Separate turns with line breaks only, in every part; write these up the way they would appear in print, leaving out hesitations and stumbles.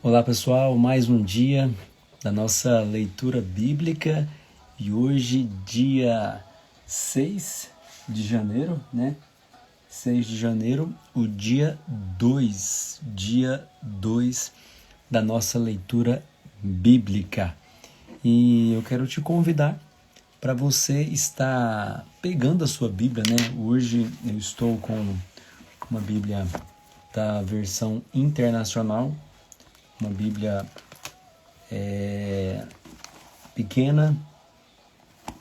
Olá pessoal, mais um dia da nossa leitura bíblica e hoje dia 6 de janeiro, né? 6 de janeiro, o dia 2 da nossa leitura bíblica. E eu quero te convidar para você estar pegando a sua Bíblia, né? Hoje eu estou com uma Bíblia da versão internacional, uma Bíblia pequena,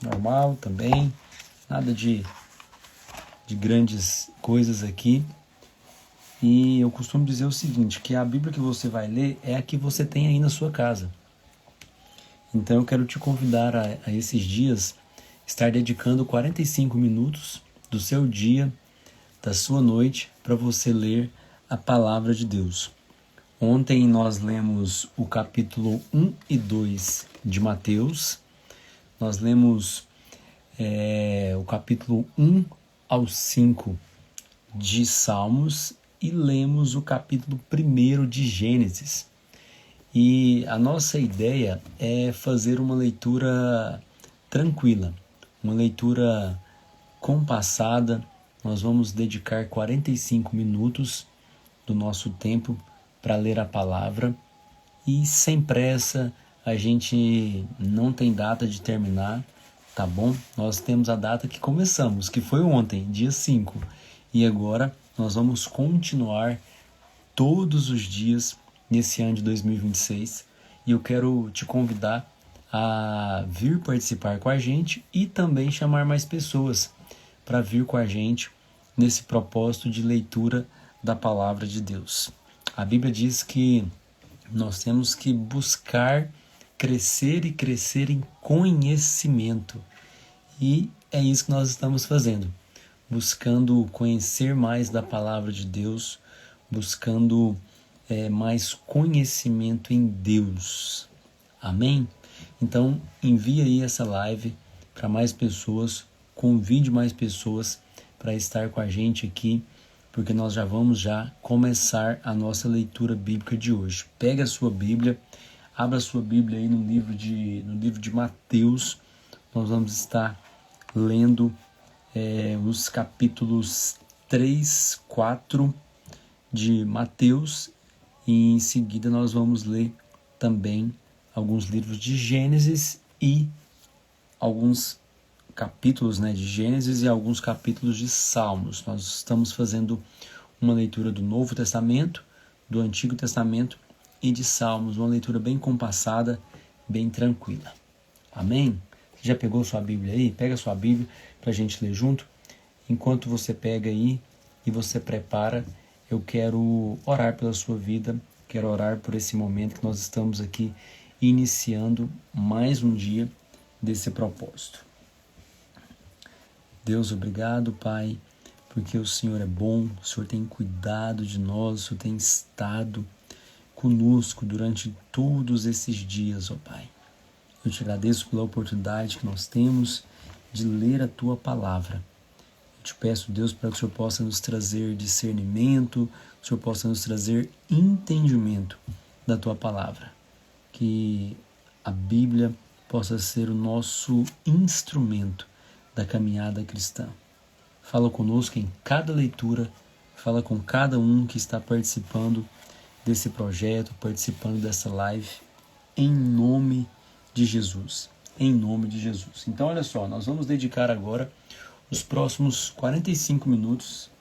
normal também, nada de grandes coisas aqui. E eu costumo dizer o seguinte, que a Bíblia que você vai ler é a que você tem aí na sua casa. Então eu quero te convidar a esses dias estar dedicando 45 minutos do seu dia, da sua noite, para você ler a Palavra de Deus. Ontem nós lemos o capítulo 1 e 2 de Mateus. Nós lemos o capítulo 1 ao 5 de Salmos e lemos o capítulo 1 de Gênesis. E a nossa ideia é fazer uma leitura tranquila, uma leitura compassada. Nós vamos dedicar 45 minutos do nosso tempo para ler a palavra e sem pressa. A gente não tem data de terminar, tá bom? Nós temos a data que começamos, que foi ontem, dia 5, e agora nós vamos continuar todos os dias nesse ano de 2026 e eu quero te convidar a vir participar com a gente e também chamar mais pessoas para vir com a gente nesse propósito de leitura da palavra de Deus. A Bíblia diz que nós temos que buscar crescer e crescer em conhecimento. E é isso que nós estamos fazendo, buscando conhecer mais da palavra de Deus, buscando mais conhecimento em Deus. Amém? Então envie aí essa live para mais pessoas, convide mais pessoas para estar com a gente aqui, porque nós já vamos começar a nossa leitura bíblica de hoje. Pega a sua Bíblia, abra a sua Bíblia aí no livro de Mateus. Nós vamos estar lendo os capítulos 3, 4 de Mateus e em seguida nós vamos ler também alguns livros de Gênesis e alguns capítulos de Gênesis e alguns capítulos de Salmos. Nós estamos fazendo uma leitura do Novo Testamento, do Antigo Testamento e de Salmos, uma leitura bem compassada, bem tranquila. Amém? Você já pegou sua Bíblia aí? Pega sua Bíblia para a gente ler junto. Enquanto você pega aí e você prepara, eu quero orar pela sua vida, quero orar por esse momento que nós estamos aqui iniciando mais um dia desse propósito. Deus, obrigado, Pai, porque o Senhor é bom, o Senhor tem cuidado de nós, o Senhor tem estado conosco durante todos esses dias, ó Pai. Eu te agradeço pela oportunidade que nós temos de ler a Tua Palavra. Eu te peço, Deus, para que o Senhor possa nos trazer discernimento, que o Senhor possa nos trazer entendimento da Tua Palavra. Que a Bíblia possa ser o nosso instrumento da caminhada cristã. Fala conosco em cada leitura, fala com cada um que está participando desse projeto, participando dessa live, em nome de Jesus. Em nome de Jesus. Então, olha só, nós vamos dedicar agora os próximos 45 minutos,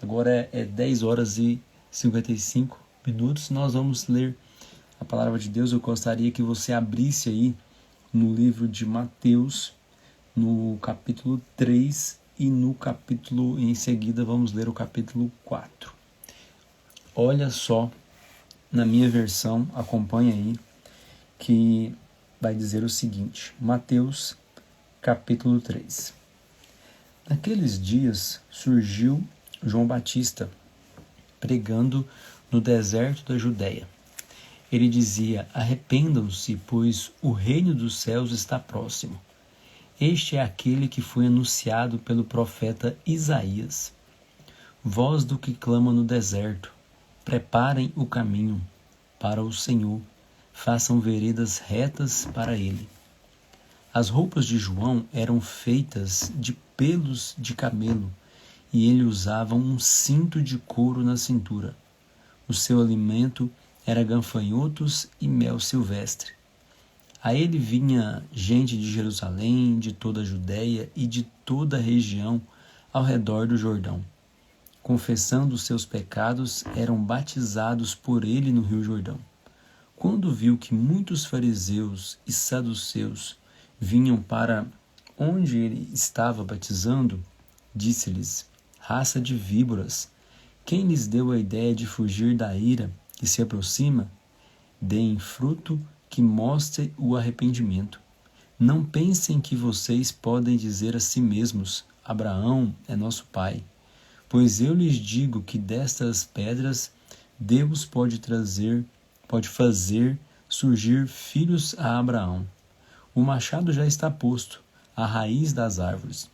agora é 10 horas e 55 minutos, nós vamos ler a palavra de Deus. Eu gostaria que você abrisse aí no livro de Mateus, no capítulo 3 e em seguida vamos ler o capítulo 4. Olha só, na minha versão, acompanha aí, que vai dizer o seguinte, Mateus capítulo 3. Naqueles dias surgiu João Batista, pregando no deserto da Judéia. Ele dizia, arrependam-se, pois o reino dos céus está próximo. Este é aquele que foi anunciado pelo profeta Isaías. Voz do que clama no deserto, preparem o caminho, para o Senhor, façam veredas retas para ele. As roupas de João eram feitas de pelos de camelo, e ele usava um cinto de couro na cintura. O seu alimento era gafanhotos e mel silvestre. A ele vinha gente de Jerusalém, de toda a Judéia e de toda a região ao redor do Jordão. Confessando os seus pecados, eram batizados por ele no Rio Jordão. Quando viu que muitos fariseus e saduceus vinham para onde ele estava batizando, disse-lhes: raça de víboras, quem lhes deu a ideia de fugir da ira que se aproxima? Deem fruto que mostre o arrependimento. Não pensem que vocês podem dizer a si mesmos: Abraão é nosso pai. Pois eu lhes digo que destas pedras Deus pode fazer surgir filhos a Abraão. O machado já está posto à raiz das árvores,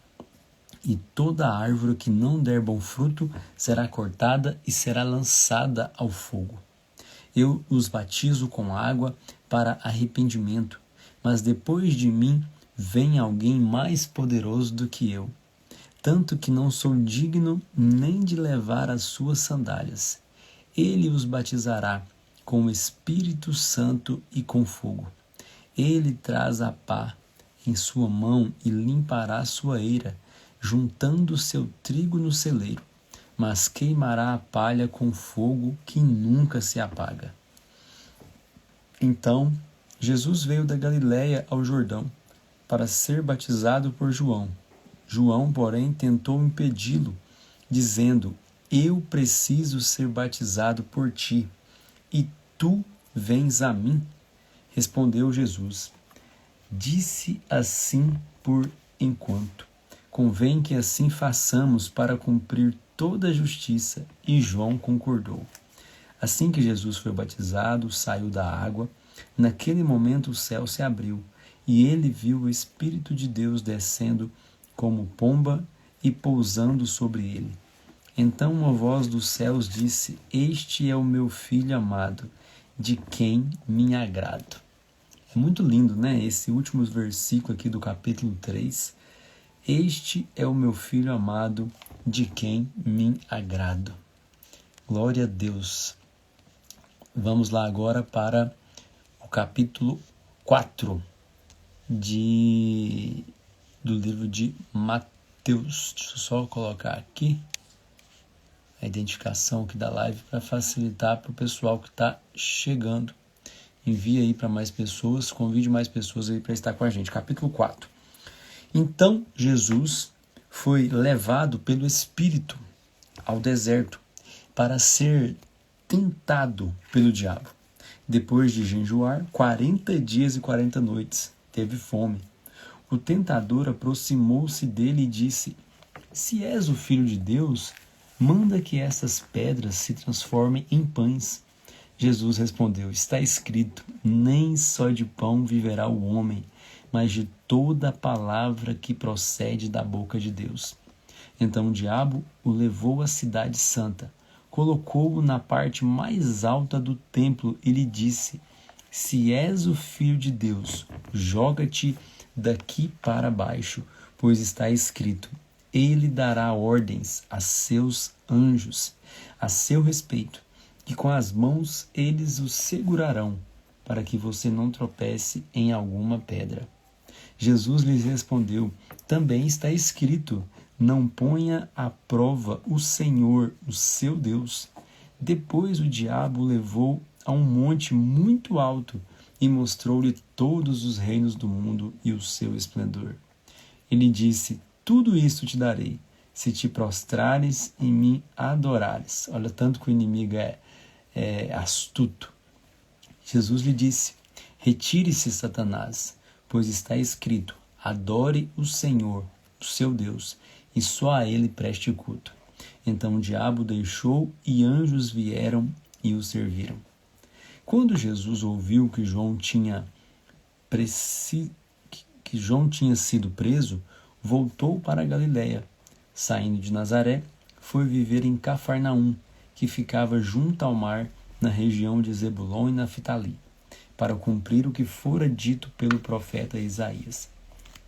e toda árvore que não der bom fruto será cortada e será lançada ao fogo. Eu os batizo com água para arrependimento, mas depois de mim vem alguém mais poderoso do que eu, tanto que não sou digno nem de levar as suas sandálias. Ele os batizará com o Espírito Santo e com fogo. Ele traz a pá em sua mão e limpará sua eira, juntando seu trigo no celeiro, mas queimará a palha com fogo que nunca se apaga. Então, Jesus veio da Galiléia ao Jordão para ser batizado por João. João, porém, tentou impedi-lo, dizendo: eu preciso ser batizado por ti, e tu vens a mim? Respondeu Jesus: disse assim por enquanto. Convém que assim façamos para cumprir toda a justiça. E João concordou. Assim que Jesus foi batizado, saiu da água. Naquele momento o céu se abriu, e ele viu o Espírito de Deus descendo como pomba e pousando sobre ele. Então uma voz dos céus disse: este é o meu filho amado, de quem me agrado. É muito lindo, né? Esse último versículo aqui do capítulo 3. Este é o meu filho amado, de quem me agrado. Glória a Deus. Vamos lá agora para o capítulo 4 do livro de Mateus. Deixa eu só colocar aqui a identificação aqui da live para facilitar para o pessoal que está chegando. Envie aí para mais pessoas, convide mais pessoas aí para estar com a gente. Capítulo 4. Então Jesus foi levado pelo Espírito ao deserto para ser tentado pelo diabo. Depois de jejuar 40 dias e 40 noites, teve fome. O tentador aproximou-se dele e disse: se és o Filho de Deus, manda que essas pedras se transformem em pães. Jesus respondeu: está escrito, nem só de pão viverá o homem, mas de toda a palavra que procede da boca de Deus. Então o diabo o levou à cidade santa, colocou-o na parte mais alta do templo e lhe disse: se és o Filho de Deus, joga-te daqui para baixo, pois está escrito: ele dará ordens a seus anjos a seu respeito, e com as mãos eles o segurarão, para que você não tropece em alguma pedra. Jesus lhes respondeu: também está escrito: não ponha à prova o Senhor, o seu Deus. Depois o diabo o levou a um monte muito alto e mostrou-lhe todos os reinos do mundo e o seu esplendor. Ele disse: tudo isto te darei, se te prostrares e me adorares. Olha, tanto que o inimigo é astuto. Jesus lhe disse: retire-se, Satanás, pois está escrito: adore o Senhor, o seu Deus, e só a ele preste culto. Então o diabo deixou e anjos vieram e o serviram. Quando Jesus ouviu que João tinha sido preso, voltou para a Galiléia. Saindo de Nazaré, foi viver em Cafarnaum, que ficava junto ao mar, na região de Zebulon e Naftali, para cumprir o que fora dito pelo profeta Isaías.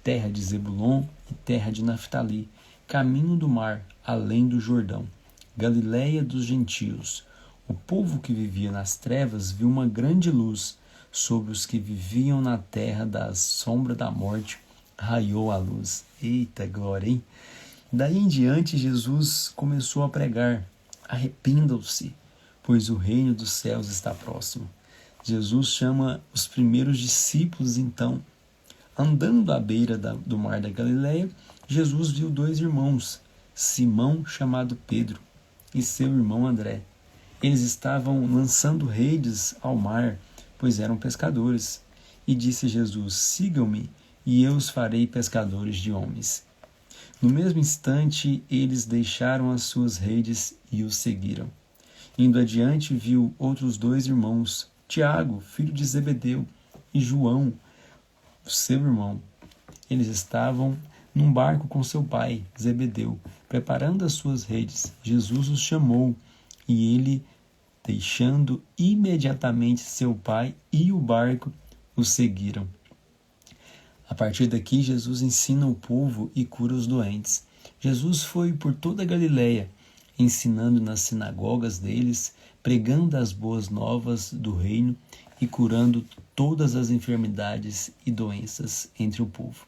Terra de Zebulon e terra de Naftali, caminho do mar, além do Jordão, Galiléia dos gentios. O povo que vivia nas trevas viu uma grande luz. Sobre os que viviam na terra da sombra da morte, raiou a luz. Eita glória, hein? Daí em diante, Jesus começou a pregar: arrependam-se, pois o reino dos céus está próximo. Jesus chama os primeiros discípulos, então. Andando à beira do mar da Galileia, Jesus viu dois irmãos, Simão, chamado Pedro, e seu irmão André. Eles estavam lançando redes ao mar, pois eram pescadores. E disse Jesus: sigam-me, e eu os farei pescadores de homens. No mesmo instante, eles deixaram as suas redes e os seguiram. Indo adiante, viu outros dois irmãos, Tiago, filho de Zebedeu, e João, seu irmão. Eles estavam num barco com seu pai, Zebedeu, preparando as suas redes. Jesus os chamou, e ele, deixando imediatamente seu pai e o barco, os seguiram. A partir daqui, Jesus ensina o povo e cura os doentes. Jesus foi por toda a Galileia, ensinando nas sinagogas deles, pregando as boas novas do reino e curando todas as enfermidades e doenças entre o povo.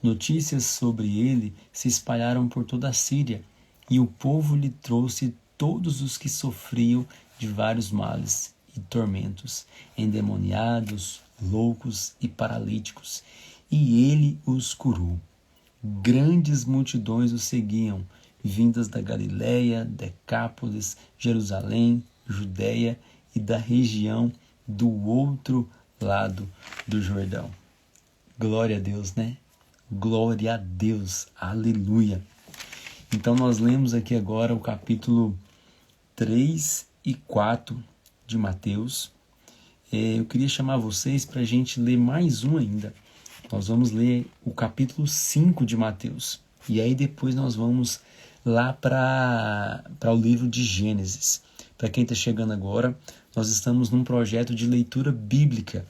Notícias sobre ele se espalharam por toda a Síria, e o povo lhe trouxe todos os que sofriam de vários males e tormentos, endemoniados, loucos e paralíticos, e ele os curou. Grandes multidões o seguiam, vindas da Galiléia, Decápolis, Jerusalém, Judéia e da região do outro lado do Jordão. Glória a Deus, né? Glória a Deus, aleluia. Então nós lemos aqui agora o capítulo 3 e 4 de Mateus. Eu queria chamar vocês para a gente ler mais um ainda. Nós vamos ler o capítulo 5 de Mateus. E aí depois nós vamos lá para o livro de Gênesis. Para quem está chegando agora, nós estamos num projeto de leitura bíblica.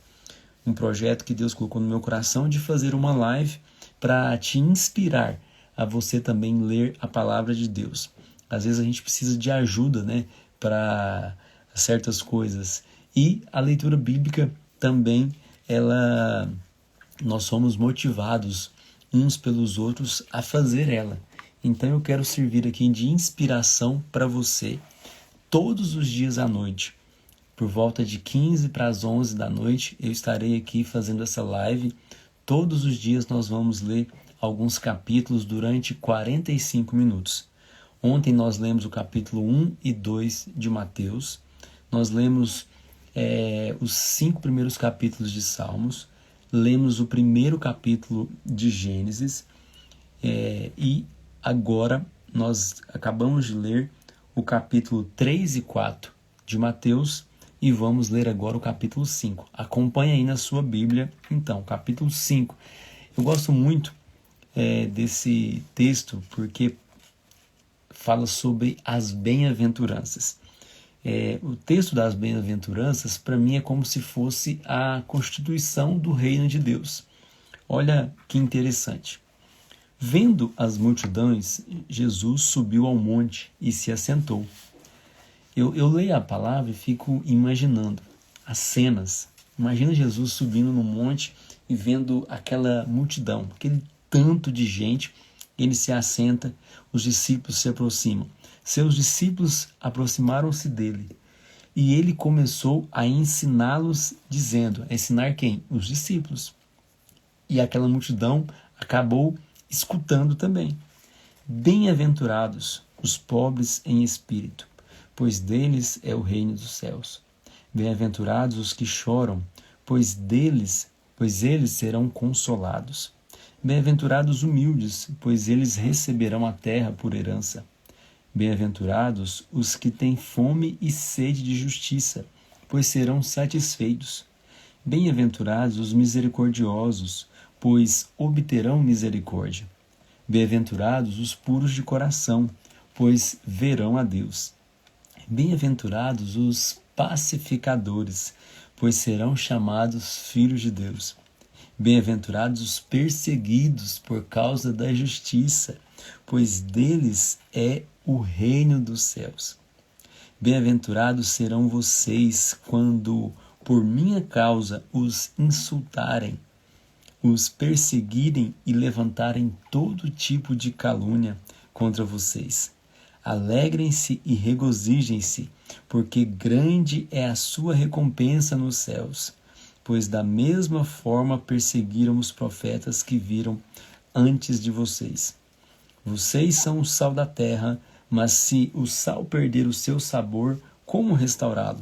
Um projeto que Deus colocou no meu coração de fazer uma live para te inspirar a você também ler a palavra de Deus. Às vezes a gente precisa de ajuda, né, para certas coisas. E a leitura bíblica também, nós somos motivados uns pelos outros a fazer ela. Então eu quero servir aqui de inspiração para você todos os dias à noite. Por volta de 15 para as 11 da noite, eu estarei aqui fazendo essa live. Todos os dias nós vamos ler alguns capítulos durante 45 minutos. Ontem nós lemos o capítulo 1 e 2 de Mateus. Nós lemos os 5 primeiros capítulos de Salmos. Lemos o primeiro capítulo de Gênesis. E agora nós acabamos de ler o capítulo 3 e 4 de Mateus. E vamos ler agora o capítulo 5. Acompanhe aí na sua Bíblia, então, capítulo 5. Eu gosto muito desse texto porque fala sobre as bem-aventuranças. O texto das bem-aventuranças, para mim, é como se fosse a constituição do reino de Deus. Olha que interessante. Vendo as multidões, Jesus subiu ao monte e se assentou. Eu leio a palavra e fico imaginando as cenas. Imagina Jesus subindo no monte e vendo aquela multidão, aquele tanto de gente. Ele se assenta, os discípulos se aproximam. Seus discípulos aproximaram-se dele e ele começou a ensiná-los, dizendo: a ensinar quem? Os discípulos. E aquela multidão acabou escutando também. Bem-aventurados os pobres em espírito, pois deles é o reino dos céus. Bem-aventurados os que choram, pois eles serão consolados. Bem-aventurados os humildes, pois eles receberão a terra por herança. Bem-aventurados os que têm fome e sede de justiça, pois serão satisfeitos. Bem-aventurados os misericordiosos, pois obterão misericórdia. Bem-aventurados os puros de coração, pois verão a Deus. Bem-aventurados os pacificadores, pois serão chamados filhos de Deus. Bem-aventurados os perseguidos por causa da justiça, pois deles é o reino dos céus. Bem-aventurados serão vocês quando, por minha causa, os insultarem, os perseguirem e levantarem todo tipo de calúnia contra vocês. Alegrem-se e regozijem-se, porque grande é a sua recompensa nos céus, pois da mesma forma perseguiram os profetas que viram antes de vocês. Vocês são o sal da terra, mas se o sal perder o seu sabor, como restaurá-lo?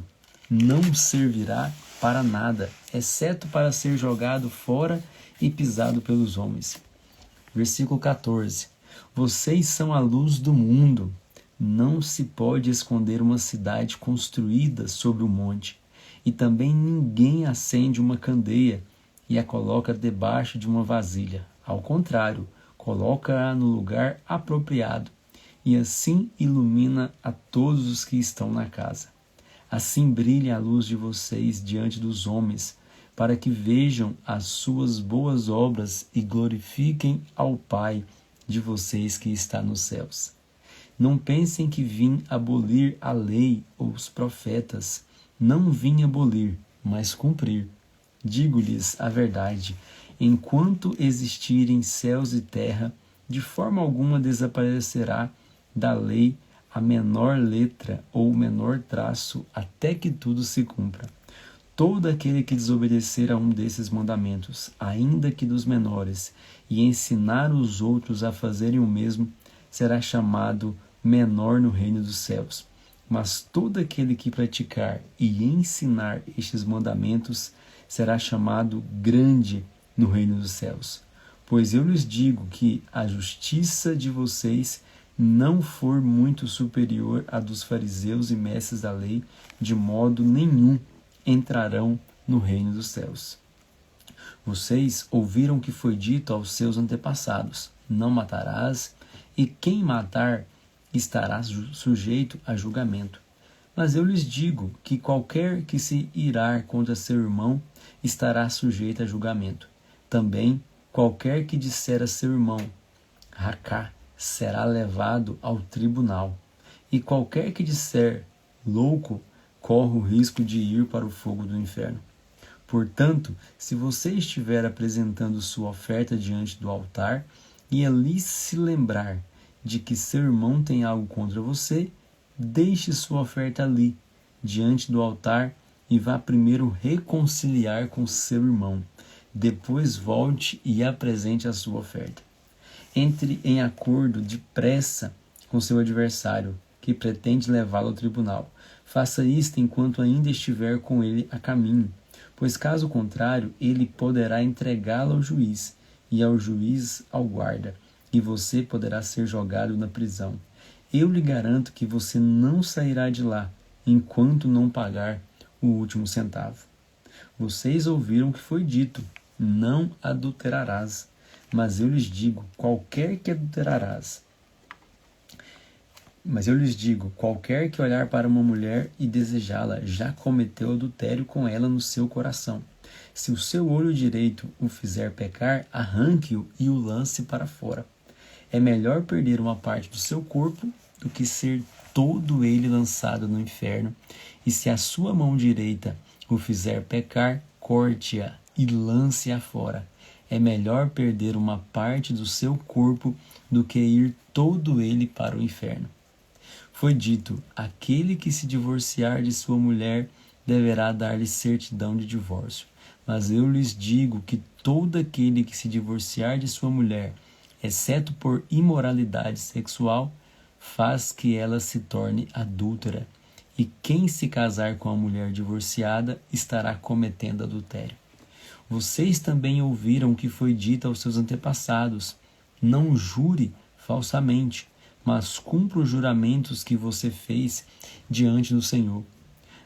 Não servirá para nada, exceto para ser jogado fora e pisado pelos homens. Versículo 14. Vocês são a luz do mundo. Não se pode esconder uma cidade construída sobre um monte. E também ninguém acende uma candeia e a coloca debaixo de uma vasilha. Ao contrário, coloca-a no lugar apropriado, e assim ilumina a todos os que estão na casa. Assim brilhe a luz de vocês diante dos homens, para que vejam as suas boas obras e glorifiquem ao Pai de vocês que está nos céus. Não pensem que vim abolir a lei ou os profetas. Não vim abolir, mas cumprir. Digo-lhes a verdade: enquanto existirem céus e terra, de forma alguma desaparecerá da lei a menor letra ou o menor traço, até que tudo se cumpra. Todo aquele que desobedecer a um desses mandamentos, ainda que dos menores, e ensinar os outros a fazerem o mesmo, será chamado menor no reino dos céus. Mas todo aquele que praticar e ensinar estes mandamentos será chamado grande no reino dos céus. Pois eu lhes digo que a justiça de vocês não for muito superior à dos fariseus e mestres da lei, de modo nenhum entrarão no reino dos céus. Vocês ouviram que foi dito aos seus antepassados: não matarás, e quem matar estará sujeito a julgamento. Mas eu lhes digo que qualquer que se irar contra seu irmão estará sujeito a julgamento. Também qualquer que disser a seu irmão, racá, será levado ao tribunal. E qualquer que disser, louco, corre o risco de ir para o fogo do inferno. Portanto, se você estiver apresentando sua oferta diante do altar e ali se lembrar de que seu irmão tem algo contra você, deixe sua oferta ali, diante do altar, e vá primeiro reconciliar com seu irmão. Depois volte e apresente a sua oferta. Entre em acordo depressa com seu adversário, que pretende levá-lo ao tribunal. Faça isto enquanto ainda estiver com ele a caminho, pois caso contrário, ele poderá entregá-lo ao juiz, e ao juiz ao guarda, e você poderá ser jogado na prisão. Eu lhe garanto que você não sairá de lá, enquanto não pagar o último centavo. Vocês ouviram o que foi dito: não adulterarás. Mas eu lhes digo, qualquer que olhar para uma mulher e desejá-la, já cometeu adultério com ela no seu coração. Se o seu olho direito o fizer pecar, arranque-o e o lance para fora. É melhor perder uma parte do seu corpo do que ser todo ele lançado no inferno. E se a sua mão direita o fizer pecar, corte-a e lance-a fora. É melhor perder uma parte do seu corpo do que ir todo ele para o inferno. Foi dito: aquele que se divorciar de sua mulher deverá dar-lhe certidão de divórcio. Mas eu lhes digo que todo aquele que se divorciar de sua mulher, exceto por imoralidade sexual, faz que ela se torne adúltera. E quem se casar com a mulher divorciada estará cometendo adultério. Vocês também ouviram o que foi dito aos seus antepassados: não jure falsamente, mas cumpra os juramentos que você fez diante do Senhor.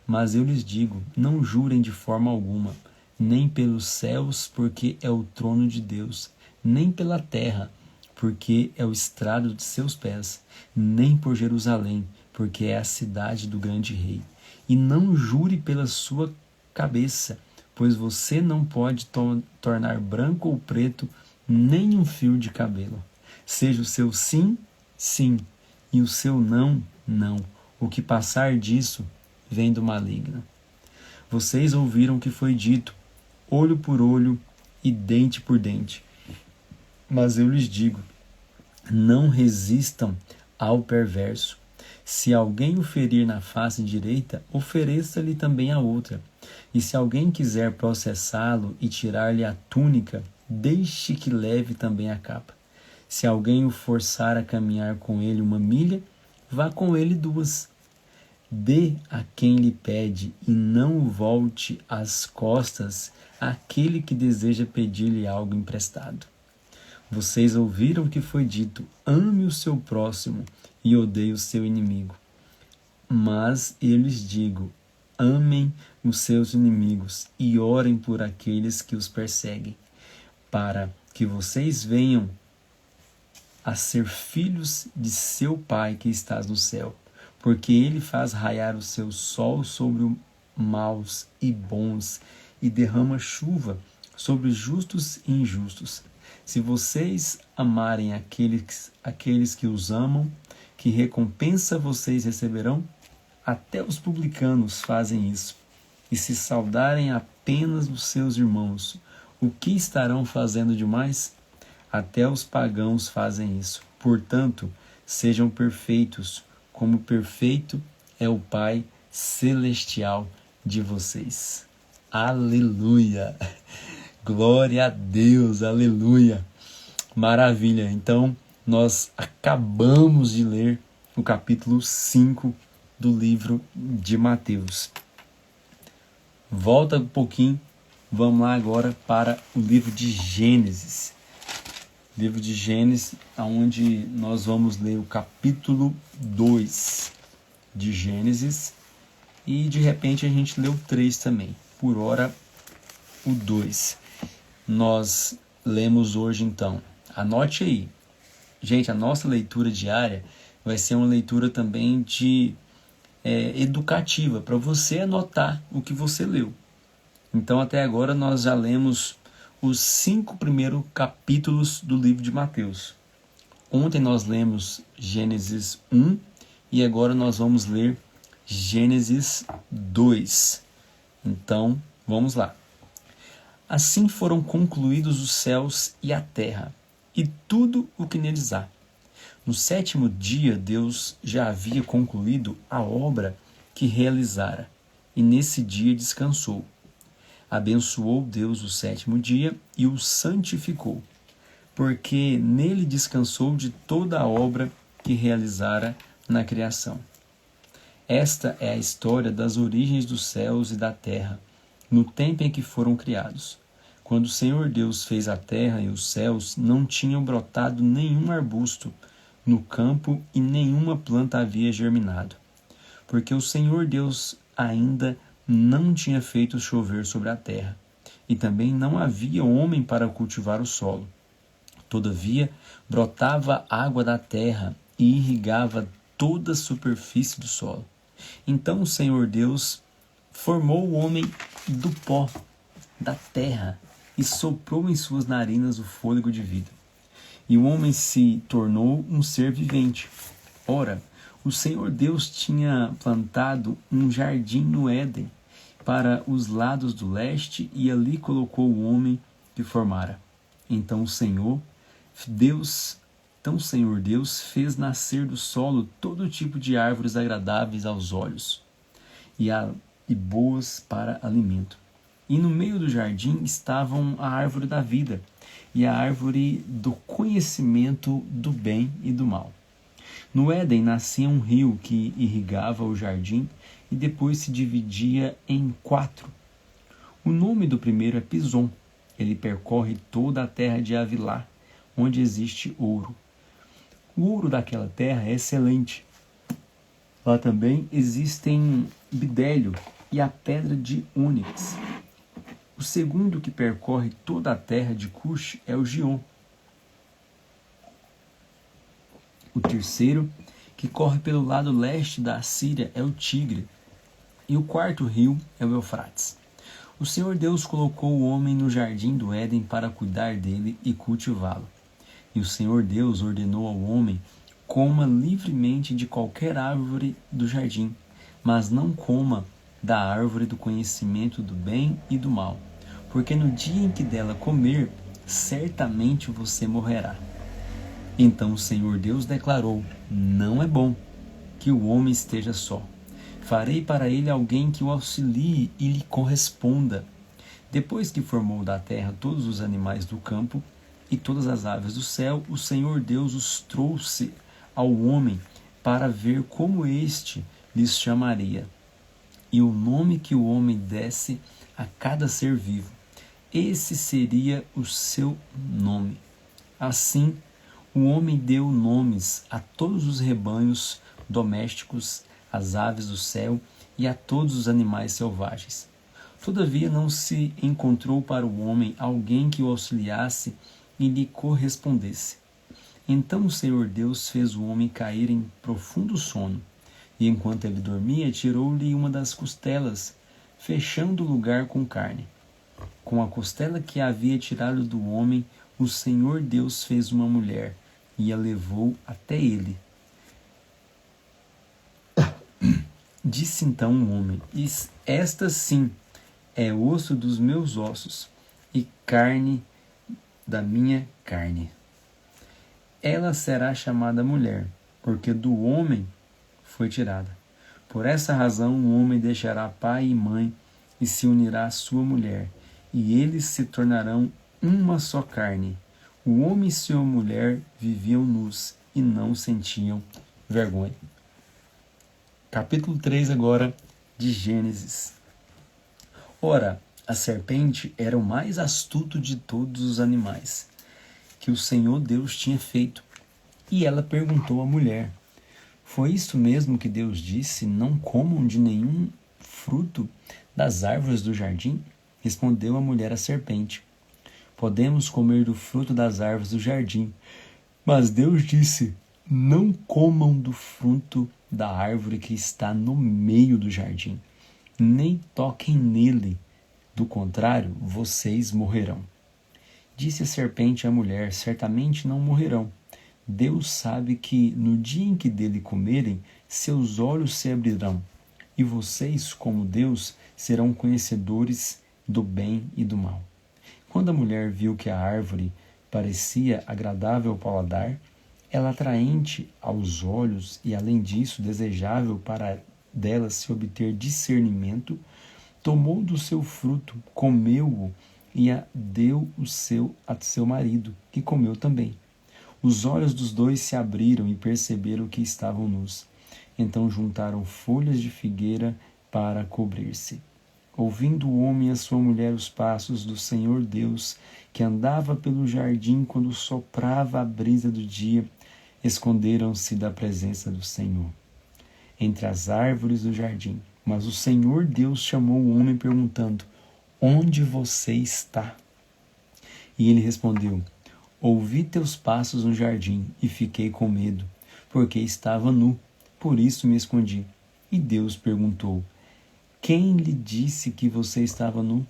Mas eu lhes digo, não jurem de forma alguma, nem pelos céus, porque é o trono de Deus, nem pela terra, porque é o estrado de seus pés, nem por Jerusalém, porque é a cidade do grande rei. e não jure pela sua cabeça, pois você não pode tornar branco ou preto nem um fio de cabelo. Seja o seu sim, sim, e o seu não, não. O que passar disso vem do maligno. Vocês ouviram o que foi dito, olho por olho e dente por dente. Mas eu lhes digo, não resistam ao perverso. Se alguém o ferir na face direita, ofereça-lhe também a outra. E se alguém quiser processá-lo e tirar-lhe a túnica, deixe que leve também a capa. Se alguém o forçar a caminhar com ele 1 milha, vá com ele 2. Dê a quem lhe pede e não volte as costas àquele que deseja pedir-lhe algo emprestado. Vocês ouviram o que foi dito, ame o seu próximo e odeie o seu inimigo. Mas eu lhes digo, amem os seus inimigos e orem por aqueles que os perseguem, para que vocês venham a ser filhos de seu Pai que está no céu, porque ele faz raiar o seu sol sobre os maus e bons e derrama chuva sobre os justos e injustos. Se vocês amarem aqueles que os amam, que recompensa vocês receberão? Até os publicanos fazem isso. E se saudarem apenas os seus irmãos, o que estarão fazendo demais? Até os pagãos fazem isso. Portanto, sejam perfeitos, como perfeito é o Pai Celestial de vocês. Aleluia! Glória a Deus, aleluia! Maravilha! Então, nós acabamos de ler o capítulo 5 do livro de Mateus. Volta um pouquinho, vamos lá agora para o livro de Gênesis. Livro de Gênesis, onde nós vamos ler o capítulo 2 de Gênesis e de repente a gente lê o 3 também, por hora o 2. Nós lemos hoje então, anote aí. Gente, a nossa leitura diária vai ser uma leitura também educativa, para você anotar o que você leu. Então até agora nós já lemos os 5 primeiros capítulos do livro de Mateus. Ontem nós lemos Gênesis 1 e agora nós vamos ler Gênesis 2. Então, vamos lá. Assim foram concluídos os céus e a terra, e tudo o que neles há. No 7º dia, Deus já havia concluído a obra que realizara, e nesse dia descansou. Abençoou Deus o 7º dia e o santificou, porque nele descansou de toda a obra que realizara na criação. Esta é a história das origens dos céus e da terra, no tempo em que foram criados. Quando o Senhor Deus fez a terra e os céus, não tinham brotado nenhum arbusto no campo e nenhuma planta havia germinado, porque o Senhor Deus ainda não tinha feito chover sobre a terra, e também não havia homem para cultivar o solo. Todavia, brotava água da terra e irrigava toda a superfície do solo. Então o Senhor Deus formou o homem do pó da terra e soprou em suas narinas o fôlego de vida. E o homem se tornou um ser vivente. Ora, o Senhor Deus tinha plantado um jardim no Éden, para os lados do leste, e ali colocou o homem que formara. Então o Senhor Deus fez nascer do solo todo tipo de árvores agradáveis aos olhos e boas para alimento. E no meio do jardim estavam a árvore da vida e a árvore do conhecimento do bem e do mal. No Éden nascia um rio que irrigava o jardim e depois se dividia em 4. O nome do primeiro é Pison. Ele percorre toda a terra de Havilá, onde existe ouro. O ouro daquela terra é excelente. Lá também existem bidélio e a pedra de ônix. O segundo que percorre toda a terra de Cush é o Gion. O terceiro, que corre pelo lado leste da Assíria, é o Tigre. E o quarto rio é o Eufrates. O Senhor Deus colocou o homem no jardim do Éden para cuidar dele e cultivá-lo. E o Senhor Deus ordenou ao homem: coma livremente de qualquer árvore do jardim, mas não coma da árvore do conhecimento do bem e do mal, porque no dia em que dela comer, certamente você morrerá. Então o Senhor Deus declarou: não é bom que o homem esteja só. Farei para ele alguém que o auxilie e lhe corresponda. Depois que formou da terra todos os animais do campo e todas as aves do céu, o Senhor Deus os trouxe ao homem para ver como este lhes chamaria. E o nome que o homem desse a cada ser vivo, esse seria o seu nome. Assim, o homem deu nomes a todos os rebanhos domésticos, às aves do céu e a todos os animais selvagens. Todavia não se encontrou para o homem alguém que o auxiliasse e lhe correspondesse. Então o Senhor Deus fez o homem cair em profundo sono, e enquanto ele dormia, tirou-lhe uma das costelas, fechando o lugar com carne. Com a costela que havia tirado do homem, o Senhor Deus fez uma mulher, e a levou até ele. Disse então o homem: esta sim é osso dos meus ossos e carne da minha carne. Ela será chamada mulher, porque do homem foi tirada. Por essa razão o homem deixará pai e mãe e se unirá à sua mulher, e eles se tornarão uma só carne. O homem e sua mulher viviam nus e não sentiam vergonha. Capítulo 3 agora de Gênesis. Ora, a serpente era o mais astuto de todos os animais que o Senhor Deus tinha feito. E ela perguntou à mulher: foi isso mesmo que Deus disse, não comam de nenhum fruto das árvores do jardim? Respondeu a mulher à serpente: podemos comer do fruto das árvores do jardim. Mas Deus disse: não comam do fruto da árvore que está no meio do jardim, nem toquem nele, do contrário, vocês morrerão. Disse a serpente à mulher: certamente não morrerão. Deus sabe que no dia em que dele comerem, seus olhos se abrirão, e vocês, como Deus, serão conhecedores do bem e do mal. Quando a mulher viu que a árvore parecia agradável ao paladar, ela atraente aos olhos e, além disso, desejável para dela se obter discernimento, tomou do seu fruto, comeu-o e a deu a seu marido, que comeu também. Os olhos dos dois se abriram e perceberam que estavam nus. Então juntaram folhas de figueira para cobrir-se. Ouvindo o homem e a sua mulher os passos do Senhor Deus, que andava pelo jardim quando soprava a brisa do dia, esconderam-se da presença do Senhor entre as árvores do jardim. Mas o Senhor Deus chamou o homem perguntando: onde você está? E ele respondeu: ouvi teus passos no jardim e fiquei com medo, porque estava nu, por isso me escondi. E Deus perguntou: quem lhe disse que você estava nu?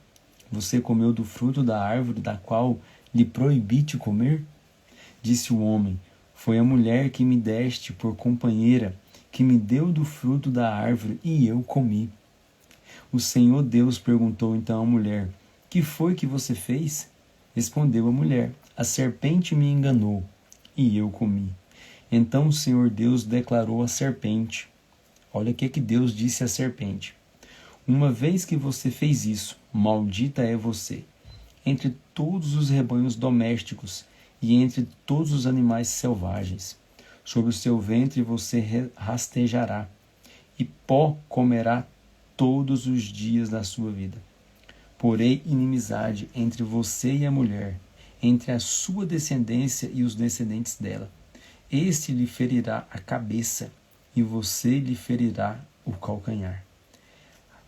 Você comeu do fruto da árvore da qual lhe proibi de comer? Disse o homem: foi a mulher que me deste por companheira, que me deu do fruto da árvore e eu comi. O Senhor Deus perguntou então à mulher: que foi que você fez? Respondeu a mulher: a serpente me enganou e eu comi. Então o Senhor Deus declarou à serpente: olha o que Deus disse à serpente: uma vez que você fez isso, maldita é você entre todos os rebanhos domésticos e entre todos os animais selvagens. Sobre o seu ventre você rastejará, e pó comerá todos os dias da sua vida. Porém, inimizade entre você e a mulher, entre a sua descendência e os descendentes dela. Este lhe ferirá a cabeça, e você lhe ferirá o calcanhar.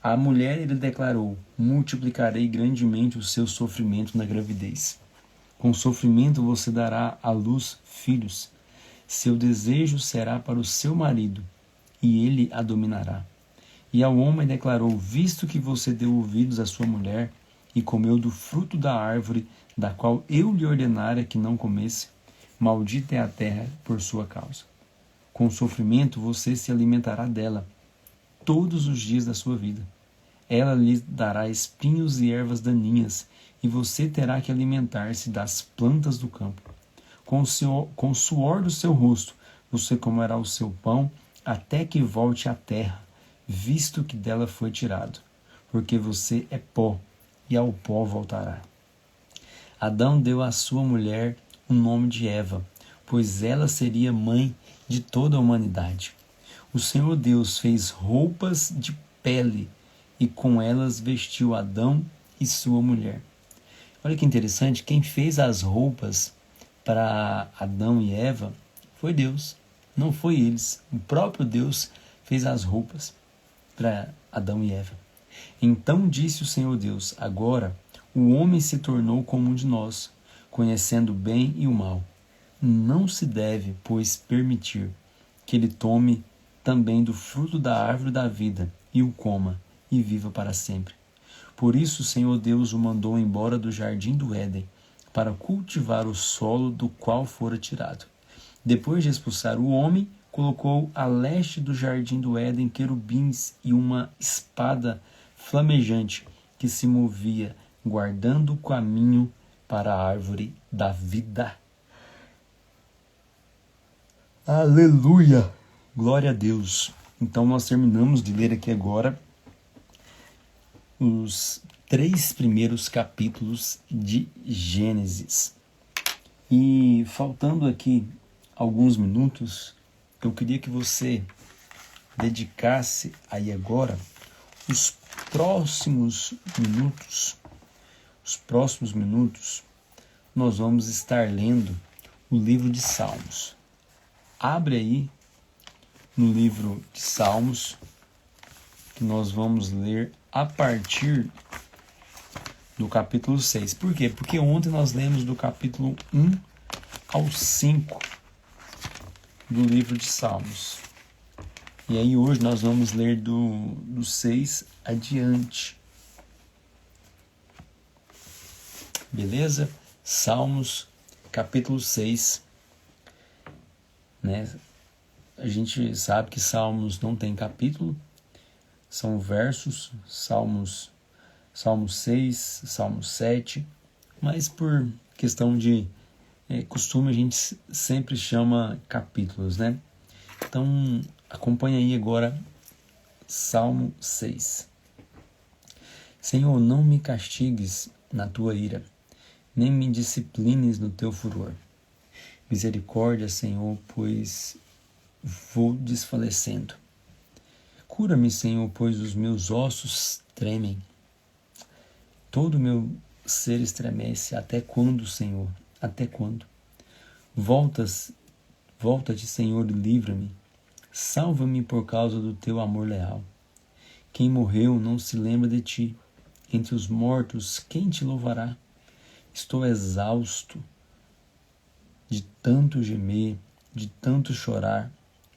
A mulher ele declarou: multiplicarei grandemente o seu sofrimento na gravidez. Com sofrimento você dará à luz filhos. Seu desejo será para o seu marido, e ele a dominará. E ao homem declarou: visto que você deu ouvidos à sua mulher e comeu do fruto da árvore da qual eu lhe ordenara que não comesse, maldita é a terra por sua causa. Com sofrimento você se alimentará dela todos os dias da sua vida. Ela lhe dará espinhos e ervas daninhas, e você terá que alimentar-se das plantas do campo. Com o suor do seu rosto você comerá o seu pão até que volte à terra, visto que dela foi tirado, porque você é pó, e ao pó voltará. Adão deu à sua mulher o nome de Eva, pois ela seria mãe de toda a humanidade. O Senhor Deus fez roupas de pele e com elas vestiu Adão e sua mulher. Olha que interessante, quem fez as roupas para Adão e Eva foi Deus, não foi eles. O próprio Deus fez as roupas para Adão e Eva. Então disse o Senhor Deus: agora o homem se tornou como um de nós, conhecendo o bem e o mal. Não se deve, pois, permitir que ele tome também do fruto da árvore da vida e o coma e viva para sempre. Por isso o Senhor Deus o mandou embora do jardim do Éden para cultivar o solo do qual fora tirado. Depois de expulsar o homem, colocou a leste do jardim do Éden querubins e uma espada flamejante que se movia, guardando o caminho para a árvore da vida. Aleluia! Glória a Deus! Então nós terminamos de ler aqui agora os 3 primeiros capítulos de Gênesis. E faltando aqui alguns minutos, eu queria que você dedicasse aí agora os próximos minutos, nós vamos estar lendo o livro de Salmos. Abre aí no livro de Salmos, que nós vamos ler a partir do capítulo 6. Por quê? Porque ontem nós lemos do capítulo 1 ao 5 do livro de Salmos. E aí hoje nós vamos ler do 6 adiante. Beleza? Salmos, capítulo 6. Né? A gente sabe que Salmos não tem capítulo, são versos, Salmo 6, Salmo 7, mas por questão de costume a gente sempre chama capítulos, né? Então acompanha aí agora Salmo 6. Senhor, não me castigues na tua ira, nem me disciplines no teu furor. Misericórdia, Senhor, pois vou desfalecendo. Cura-me, Senhor, pois os meus ossos tremem. Todo o meu ser estremece. Até quando, Senhor? Até quando? Volta-te, Senhor, e livra-me. Salva-me por causa do teu amor leal. Quem morreu não se lembra de ti. Entre os mortos, quem te louvará? Estou exausto de tanto gemer, de tanto chorar,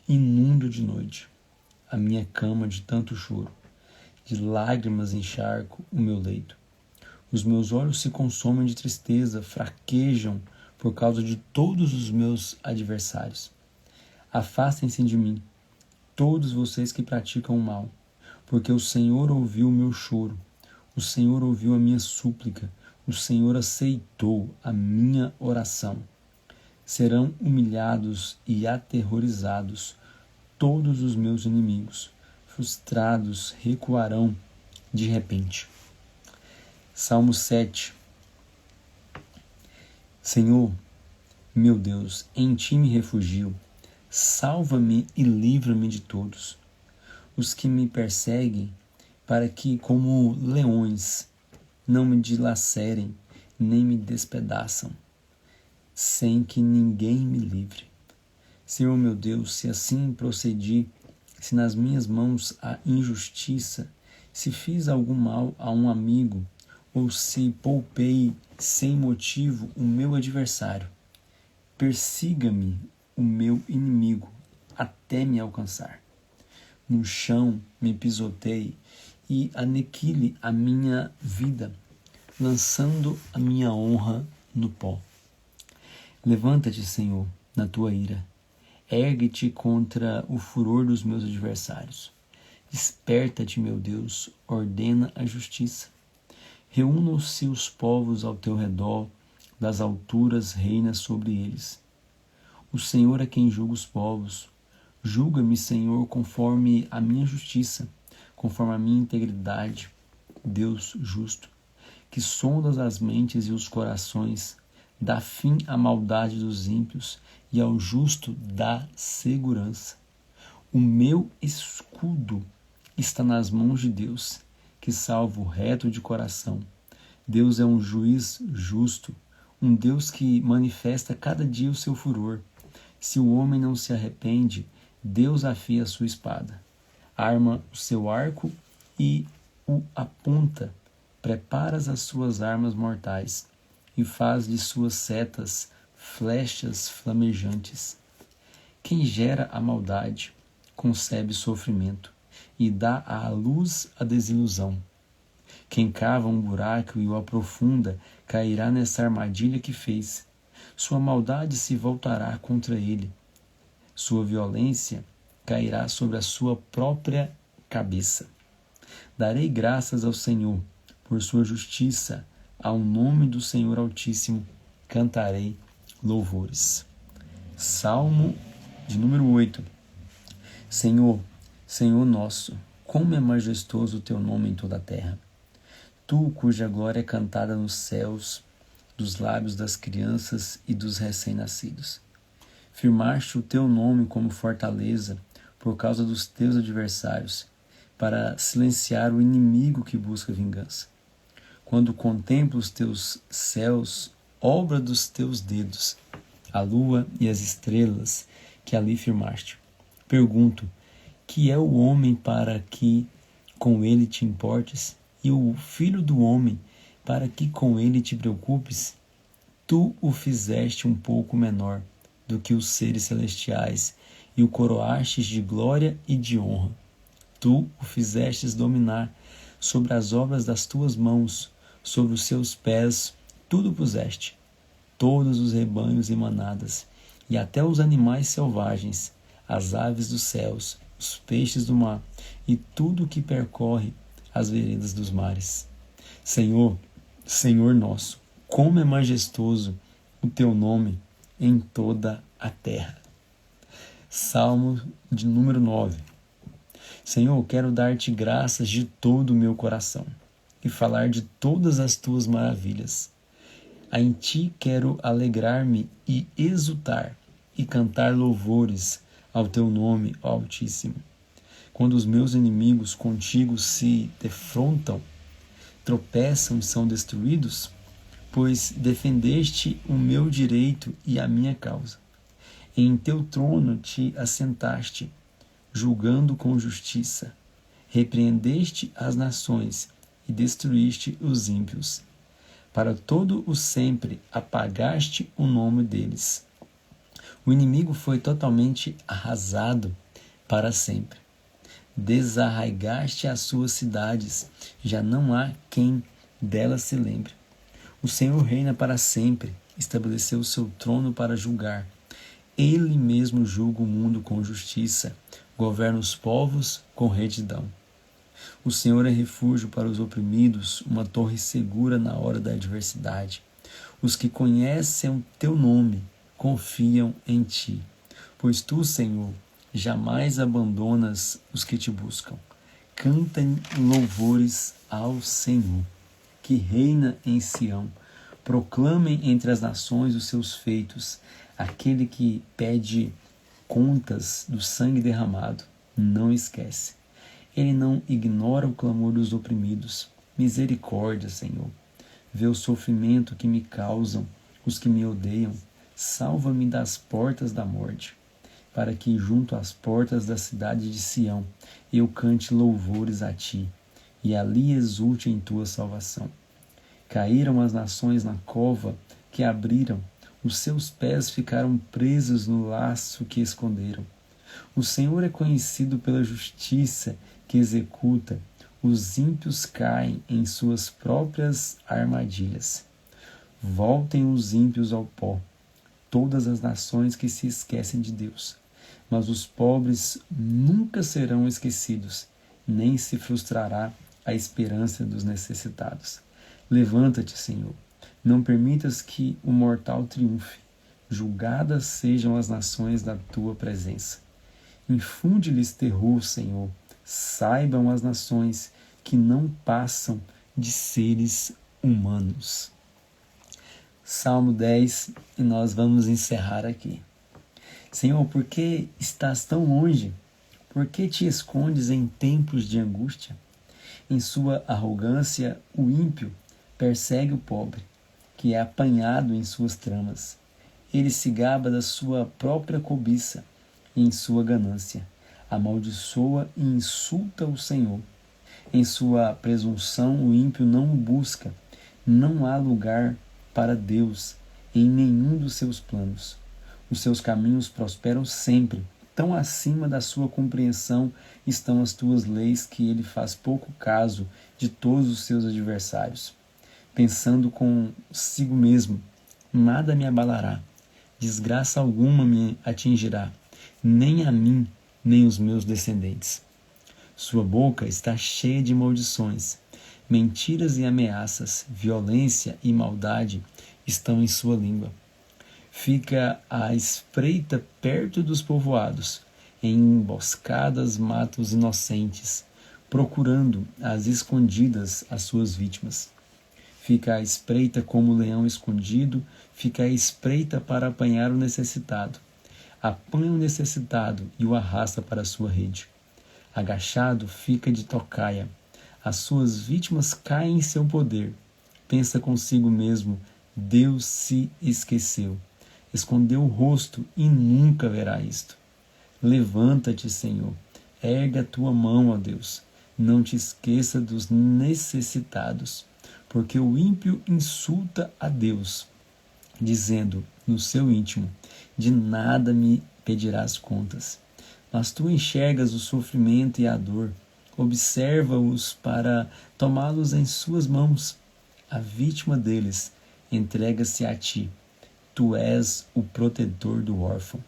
inundo de noite a minha cama de tanto choro. De lágrimas encharco o meu leito. Os meus olhos se consomem de tristeza, fraquejam por causa de todos os meus adversários. Afastem-se de mim, todos vocês que praticam o mal, porque o Senhor ouviu o meu choro, o Senhor ouviu a minha súplica, o Senhor aceitou a minha oração. Serão humilhados e aterrorizados todos os meus inimigos, frustrados recuarão de repente. Salmo 7. Senhor, meu Deus, em ti me refugio. Salva-me e livra-me de todos os que me perseguem, para que, como leões, não me dilacerem, nem me despedaçam, sem que ninguém me livre. Senhor meu Deus, se assim procedi, se nas minhas mãos há injustiça, se fiz algum mal a um amigo, ou se poupei sem motivo o meu adversário, persiga-me o meu inimigo até me alcançar. no chão me pisoteie e aniquile a minha vida, lançando a minha honra no pó. Levanta-te, Senhor, na tua ira. Ergue-te contra o furor dos meus adversários. Desperta-te, meu Deus, ordena a justiça. Reúnam-se os povos ao teu redor, das alturas reina sobre eles. O Senhor é quem julga os povos. Julga-me, Senhor, conforme a minha justiça, conforme a minha integridade, Deus justo, que sondas as mentes e os corações, dá fim à maldade dos ímpios e ao justo dá segurança. O meu escudo está nas mãos de Deus, que salva o reto de coração. Deus é um juiz justo, um Deus que manifesta cada dia o seu furor. Se o homem não se arrepende, Deus afia a sua espada, arma o seu arco e o aponta, prepara as suas armas mortais e faz de suas setas flechas flamejantes. Quem gera a maldade concebe sofrimento e dá à luz a desilusão. Quem cava um buraco e o aprofunda cairá nessa armadilha que fez. Sua maldade se voltará contra ele. Sua violência cairá sobre a sua própria cabeça. Darei graças ao Senhor por sua justiça. Ao nome do Senhor Altíssimo cantarei louvores. Salmo de número 8. Senhor, Senhor nosso, como é majestoso o teu nome em toda a terra. Tu, cuja glória é cantada nos céus, dos lábios das crianças e dos recém-nascidos. Firmaste o teu nome como fortaleza por causa dos teus adversários, para silenciar o inimigo que busca vingança. Quando contemplo os teus céus, obra dos teus dedos, a lua e as estrelas que ali firmaste, pergunto, que é o homem para que com ele te importes, e o filho do homem para que com ele te preocupes? Tu o fizeste um pouco menor do que os seres celestiais, e o coroastes de glória e de honra. Tu o fizestes dominar sobre as obras das tuas mãos, sobre os seus pés tudo puseste, todos os rebanhos e manadas, e até os animais selvagens, as aves dos céus, os peixes do mar, e tudo o que percorre as veredas dos mares. Senhor, Senhor nosso, como é majestoso o teu nome em toda a terra. Salmo de número 9. Senhor, quero dar-te graças de todo o meu coração e falar de todas as tuas maravilhas. Em ti quero alegrar-me e exultar e cantar louvores ao teu nome, ó Altíssimo. Quando os meus inimigos contigo se defrontam, tropeçam e são destruídos, pois defendeste o meu direito e a minha causa. Em teu trono te assentaste, julgando com justiça. Repreendeste as nações e destruíste os ímpios. Para todo o sempre apagaste o nome deles. O inimigo foi totalmente arrasado para sempre. Desarraigaste as suas cidades, já não há quem delas se lembre. O Senhor reina para sempre, estabeleceu o seu trono para julgar. Ele mesmo julga o mundo com justiça, governa os povos com retidão. O Senhor é refúgio para os oprimidos, uma torre segura na hora da adversidade. Os que conhecem o teu nome confiam em ti, pois tu, Senhor, jamais abandonas os que te buscam. Cantem louvores ao Senhor, que reina em Sião. Proclamem entre as nações os seus feitos. Aquele que pede contas do sangue derramado não esquece. Ele não ignora o clamor dos oprimidos. Misericórdia, Senhor. Vê o sofrimento que me causam os que me odeiam. Salva-me das portas da morte, para que junto às portas da cidade de Sião eu cante louvores a ti, e ali exulte em tua salvação. Caíram as nações na cova que abriram, os seus pés ficaram presos no laço que esconderam. O Senhor é conhecido pela justiça que executa. Os ímpios caem em suas próprias armadilhas. Voltem os ímpios ao pó, todas as nações que se esquecem de Deus. Mas os pobres nunca serão esquecidos, nem se frustrará a esperança dos necessitados. Levanta-te, Senhor. Não permitas que o mortal triunfe. Julgadas sejam as nações da tua presença. Infunde-lhes terror, Senhor. Saibam as nações que não passam de seres humanos. Salmo 10, e nós vamos encerrar aqui. Senhor, por que estás tão longe? Por que te escondes em tempos de angústia? Em sua arrogância, o ímpio persegue o pobre, que é apanhado em suas tramas. Ele se gaba da sua própria cobiça e em sua ganância. Amaldiçoa e insulta o Senhor. Em sua presunção, o ímpio não o busca. Não há lugar para Deus em nenhum dos seus planos. Os seus caminhos prosperam sempre. Tão acima da sua compreensão estão as tuas leis que ele faz pouco caso de todos os seus adversários. Pensando consigo mesmo, nada me abalará, desgraça alguma me atingirá, nem a mim, nem os meus descendentes. Sua boca está cheia de maldições, mentiras e ameaças, violência e maldade estão em sua língua. Fica à espreita perto dos povoados, em emboscadas mata os inocentes, procurando às escondidas as suas vítimas. Fica à espreita como o leão escondido, fica à espreita para apanhar o necessitado. Apanha o necessitado e o arrasta para a sua rede. Agachado fica de tocaia. As suas vítimas caem em seu poder. Pensa consigo mesmo, Deus se esqueceu. Escondeu o rosto e nunca verá isto. Levanta-te, Senhor. Ergue a tua mão, ó Deus. Não te esqueça dos necessitados, porque o ímpio insulta a Deus, dizendo no seu íntimo, de nada me pedirás contas. Mas tu enxergas o sofrimento e a dor, observa-os para tomá-los em suas mãos. A vítima deles entrega-se a ti. Tu és o protetor do órfão.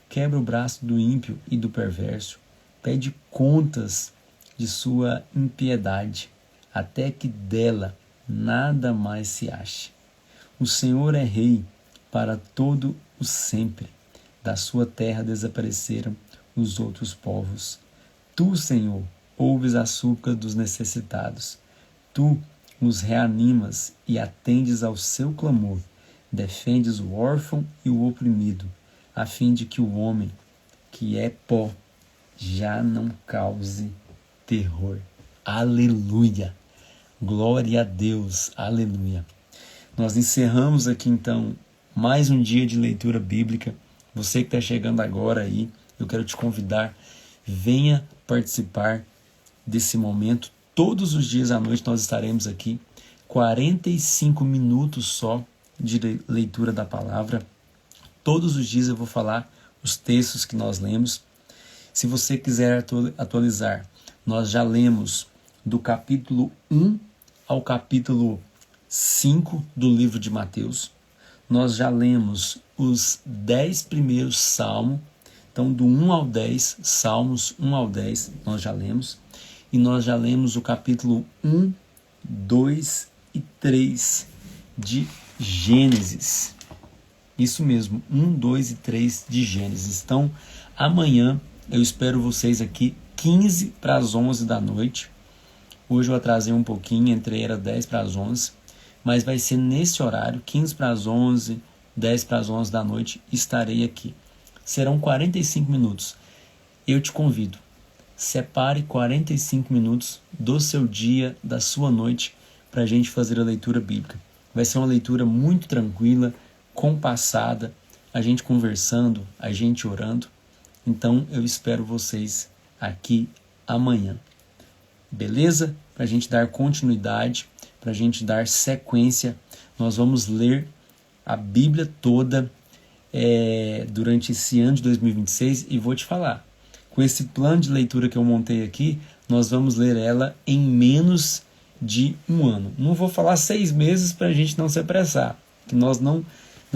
Quebra o braço do ímpio e do perverso. Pede contas de sua impiedade, até que dela nada mais se ache. O Senhor é rei para todo o sempre. Da sua terra desapareceram os outros povos. Tu, Senhor, ouves a súplica dos necessitados. Tu os reanimas e atendes ao seu clamor. Defendes o órfão e o oprimido, a fim de que o homem, que é pó, já não cause terror. Aleluia! Glória a Deus! Aleluia! Nós encerramos aqui então mais um dia de leitura bíblica. Você que está chegando agora aí, eu quero te convidar, venha participar desse momento. Todos os dias à noite nós estaremos aqui, 45 minutos só de leitura da palavra. Todos os dias eu vou falar os textos que nós lemos. Se você quiser atualizar, nós já lemos do capítulo 1 ao capítulo 5 do livro de Mateus. Nós já lemos os 10 primeiros salmos. Então, do 1 ao 10, Salmos 1 ao 10, nós já lemos. E nós já lemos o capítulo 1, 2 e 3 de Gênesis. Isso mesmo, 1, 2 e 3 de Gênesis. Então, amanhã eu espero vocês aqui 15 para as 11 da noite. Hoje eu atrasei um pouquinho, era 10 para as 11. Mas vai ser nesse horário, 15 para as 11, 10 para as 11 da noite, estarei aqui. Serão 45 minutos. Eu te convido, separe 45 minutos do seu dia, da sua noite, para a gente fazer a leitura bíblica. Vai ser uma leitura muito tranquila, compassada, a gente conversando, a gente orando. Então eu espero vocês aqui amanhã. Beleza? Para a gente dar continuidade, para a gente dar sequência, nós vamos ler a Bíblia toda durante esse ano de 2026 e vou te falar, com esse plano de leitura que eu montei aqui, nós vamos ler ela em menos de 1 ano. Não vou falar 6 meses para a gente não se apressar, que nós não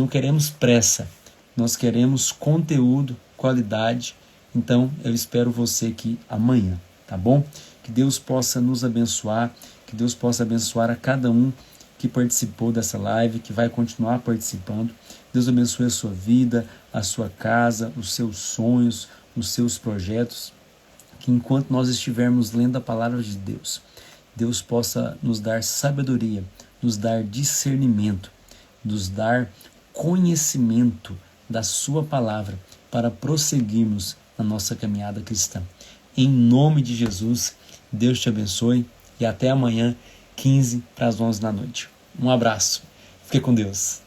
queremos pressa, nós queremos conteúdo, qualidade. Então eu espero você aqui amanhã, tá bom? Que Deus possa nos abençoar, que Deus possa abençoar a cada um que participou dessa live, que vai continuar participando. Deus abençoe a sua vida, a sua casa, os seus sonhos, os seus projetos. Que enquanto nós estivermos lendo a palavra de Deus, Deus possa nos dar sabedoria, nos dar discernimento, nos dar conhecimento da sua palavra para prosseguirmos na nossa caminhada cristã. Em nome de Jesus, Deus te abençoe e até amanhã, 15 para as 11 da noite. Um abraço. Fique com Deus.